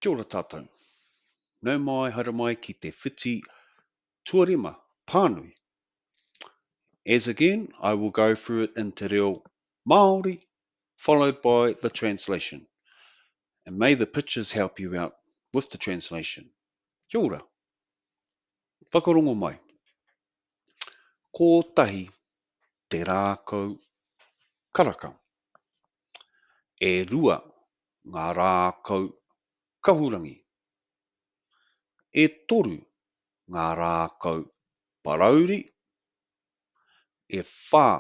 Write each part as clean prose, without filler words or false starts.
Kia ora tātou. Nau mai, haere mai ki te whiti tuarima, panui. As again, I will go through it in te reo Māori, followed by the translation. And may the pictures help you out with the translation. Kia ora. Whakarongo mai. Ko tahi te rākau karaka. E rua ngā rākau kahurangi. E toru ngā rākau parauri. E whā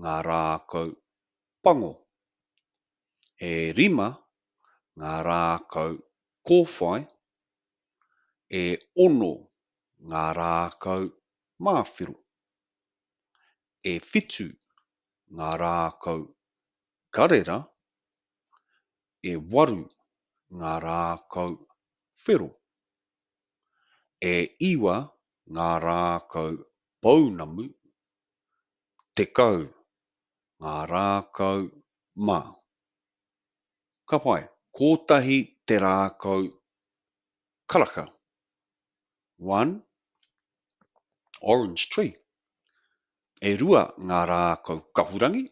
ngā rākau pango. E rima ngā rākau kōwhai. E ono ngā rākau māwhiru. E whitu ngā rākau karera. E waru ngā rākau whiro. E iwa ngā rākau pounamu. Te kau ngā rākau mā. Ka pai, kotahi te rākau karaka. 1. Orange tree. E rua ngā rākau kahurangi.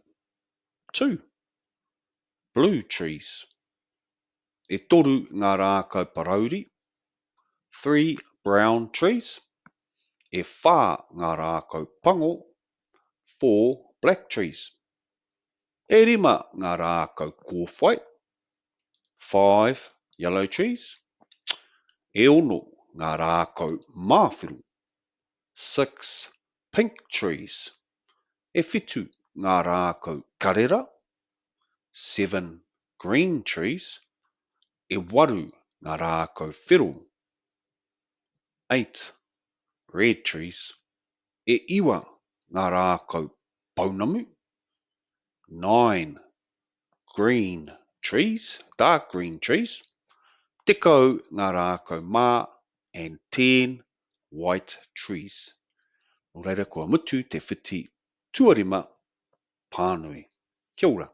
2. Blue trees. E toru ngā rākau parauri. 3. Brown trees. E whā ngā rākau pango. 4. Black trees. E rima ngā rākau kōwhai. 5. Yellow trees. E ono ngā rākau māwhiru. 6. Pink trees. E whitu ngā rākau karera. 7. Green trees. E waru ngā rākau whiro. 8. Red trees. E iwa ngā rākau pounamu. 9. Green trees, dark green trees. Te kau ngā rākau mā, and 10 white trees. Nō reira kua mutu te whiti tuarima pānui. Kia ora.